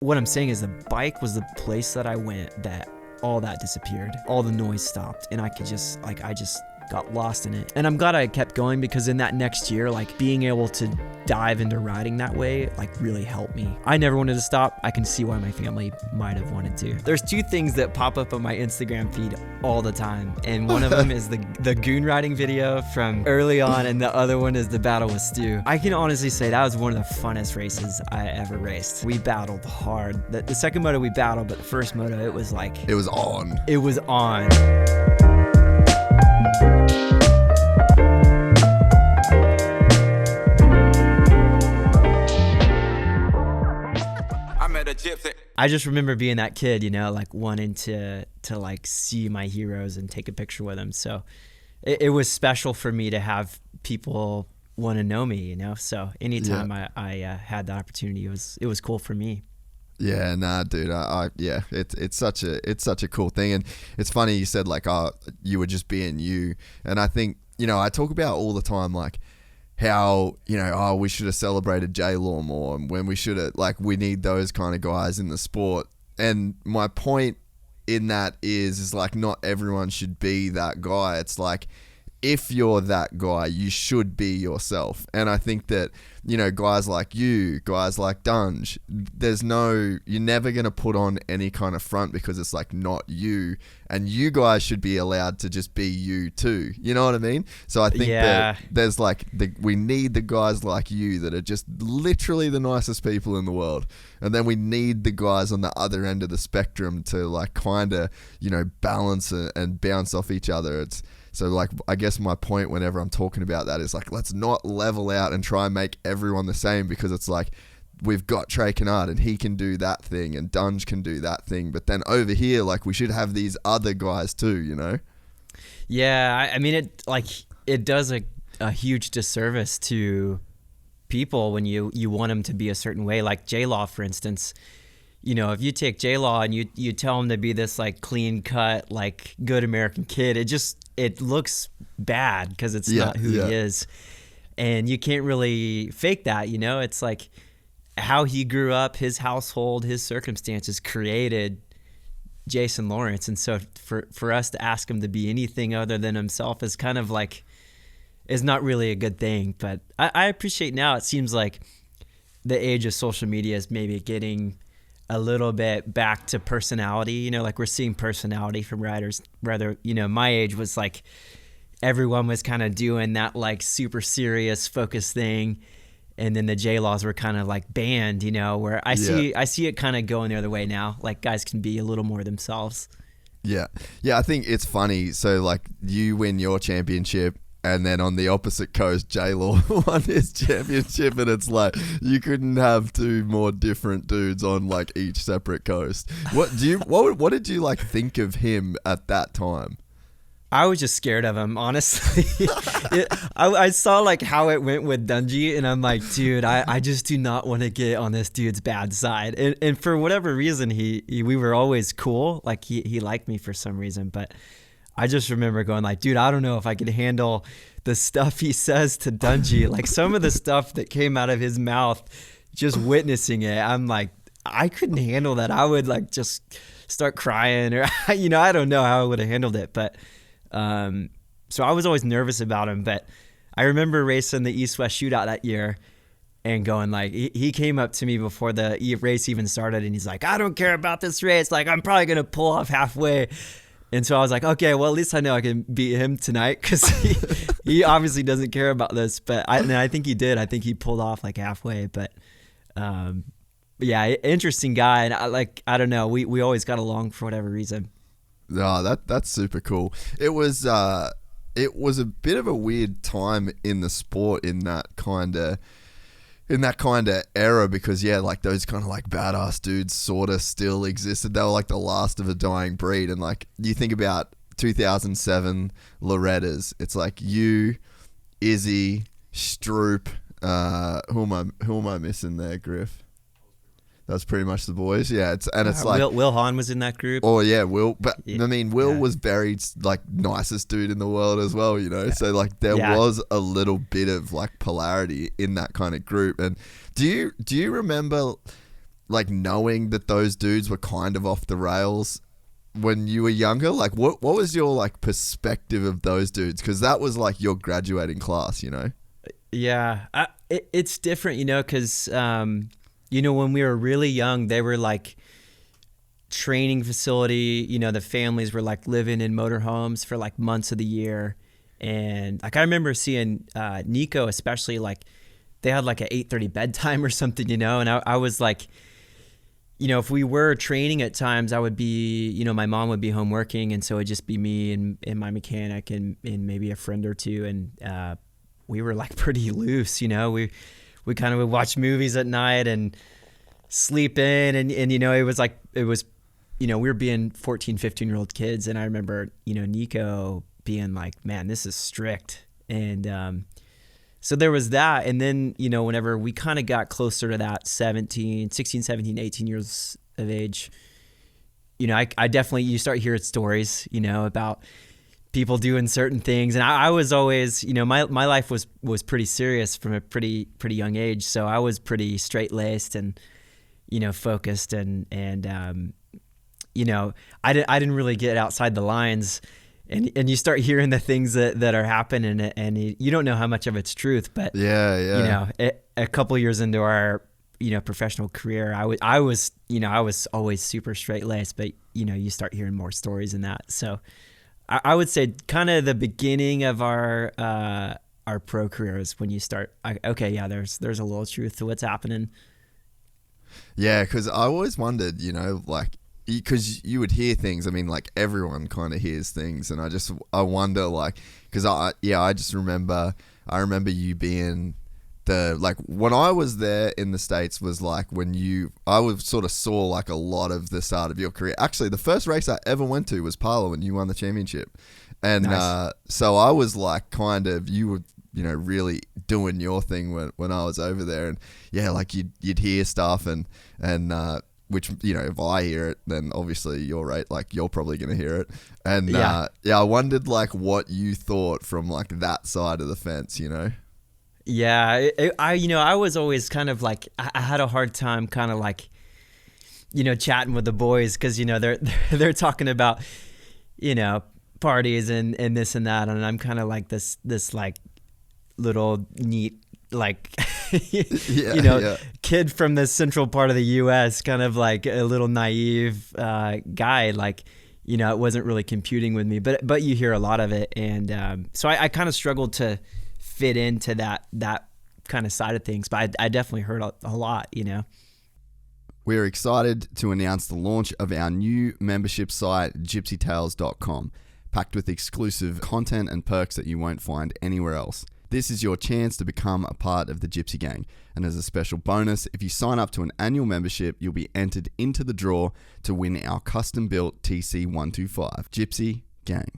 What I'm saying is the bike was the place that I went that all that disappeared. All the noise stopped and I just got lost in it. And I'm glad I kept going because in that next year, like being able to dive into riding that way, like really helped me. I never wanted to stop. I can see why my family might have wanted to. There's two things that pop up on my Instagram feed all the time. And one of them is the goon riding video from early on. And the other one is the battle with Stu. I can honestly say that was one of the funnest races I ever raced. We battled hard. The second moto we battled, but the first moto, it was like... It was on. It was on. Gypsy. I just remember being that kid, you know, like wanting to like see my heroes and take a picture with them. So it was special for me to have people want to know me, you know. So anytime I had the opportunity, it was cool for me. Yeah, nah, dude. It's such a cool thing, and it's funny you said like, you were just being you, and I think, you know, I talk about all the time like how, you know, we should have celebrated J-Law more, and when we should have, like, we need those kind of guys in the sport. And my point in that is like, not everyone should be that guy. It's like, if you're that guy, you should be yourself. And I think that, you know, guys like you, guys like Dunge, you're never going to put on any kind of front because it's like not you. And you guys should be allowed to just be you too. You know what I mean? So I think that there's like, we need the guys like you that are just literally the nicest people in the world. And then we need the guys on the other end of the spectrum to like kind of, you know, balance and bounce off each other. So like, I guess my point whenever I'm talking about that is like, let's not level out and try and make everyone the same, because it's like, we've got Trey Canard and he can do that thing and Dunge can do that thing. But then over here, like, we should have these other guys too, you know? Yeah. I mean, it does a huge disservice to people when you want them to be a certain way. Like J-Law, for instance, you know, if you take J-Law and you tell him to be this like clean cut, like good American kid, it looks bad because it's not who he is. And you can't really fake that, you know? It's like how he grew up, his household, his circumstances created Jason Lawrence. And so for us to ask him to be anything other than himself is kind of like, is not really a good thing. But I appreciate now, it seems like the age of social media is maybe getting a little bit back to personality, you know, like we're seeing personality from riders. Rather, you know, my age was like everyone was kind of doing that like super serious focus thing, and then the J-Laws were kind of like banned, you know, where I see it kind of going the other way now. Like guys can be a little more themselves. Yeah, I think it's funny. So like you win your championship, and then on the opposite coast, J-Law won his championship, and it's like you couldn't have two more different dudes on like each separate coast. What did you like think of him at that time? I was just scared of him, honestly. I saw like how it went with Dungey, and I'm like, dude, I just do not want to get on this dude's bad side. And for whatever reason, we were always cool. Like he liked me for some reason, but I just remember going like, dude, I don't know if I could handle the stuff he says to Dungey. Like some of the stuff that came out of his mouth, just witnessing it, I'm like, I couldn't handle that. I would like just start crying, or, you know, I don't know how I would have handled it. But so I was always nervous about him. But I remember racing the East-West shootout that year and going like, he came up to me before the race even started, and he's like, I don't care about this race. Like, I'm probably going to pull off halfway. And so I was like, okay, well, at least I know I can beat him tonight, because he obviously doesn't care about this. But I think he did. I think he pulled off like halfway. But yeah, interesting guy. And I don't know. We always got along for whatever reason. Oh, that's super cool. It was a bit of a weird time in the sport in that kind of era, because like those kind of like badass dudes sort of still existed. They were like the last of a dying breed. And like you think about 2007 Loretta's, it's like you, Izzy, Stroop, who am I missing there, Griff? That's pretty much the boys. Yeah, it's like Will Hahn was in that group. Oh yeah, Will. But I mean, Will was buried like nicest dude in the world as well, you know. Yeah. So like there was a little bit of like polarity in that kind of group. And do you remember like knowing that those dudes were kind of off the rails when you were younger? Like what was your like perspective of those dudes? Because that was like your graduating class, you know? Yeah, it's different, you know, because, you know, when we were really young, they were like training facility, you know, the families were like living in motorhomes for like months of the year. And like I remember seeing Nico, especially, like they had like an 8:30 bedtime or something, you know, and I was like, you know, if we were training at times, I would be, you know, my mom would be home working, and so it'd just be me and my mechanic and maybe a friend or two, and we were like pretty loose, you know. We kind of would watch movies at night and sleep in, and you know, it was, you know, we were being 14, 15-year-old kids, and I remember, you know, Nico being like, man, this is strict. And so there was that. And then, you know, whenever we kind of got closer to that 16, 17, 18 years of age, you know, I definitely, you start hearing stories, you know, about people doing certain things. And I was always, you know, my life was pretty serious from a pretty young age. So I was pretty straight-laced and, you know, focused, and you know, I didn't really get outside the lines. And you start hearing the things that are happening, and you don't know how much of it's truth. But yeah. You know, a couple years into our, you know, professional career, I was you know, I was always super straight laced. But you know, you start hearing more stories than that. So I would say kind of the beginning of our pro career is when you start. Okay, yeah, there's a little truth to what's happening. Yeah, because I always wondered, you know, like, because you would hear things. I mean, like everyone kind of hears things, and I wonder, like, because I just remember you being the, like, when I was there in the States was like when I was sort of saw like a lot of the start of your career. Actually, the first race I ever went to was Pala when you won the championship, and Nice. so I was like, kind of, you were, you know, really doing your thing when I was over there, and yeah, like you'd hear stuff and which, you know, if I hear it, then obviously you're right, like you're probably gonna hear it, and Yeah. I wondered like what you thought from like that side of the fence, you know. Yeah, you know, I was always kind of like, I had a hard time kind of like, you know, chatting with the boys, because, you know, they're talking about, you know, parties and this and that, and I'm kind of like this like little neat, like you know, kid from the central part of the US, kind of like a little naive guy, like, you know, it wasn't really computing with me, but you hear a lot of it, and so I kind of struggled to fit into that kind of side of things, but I definitely heard a lot, you know. We're excited to announce the launch of our new membership site, gypsytales.com, packed with exclusive content and perks that you won't find anywhere else. This is your chance to become a part of the Gypsy Gang. And as a special bonus, if you sign up to an annual membership, you'll be entered into the draw to win our custom-built TC125. Gypsy Gang.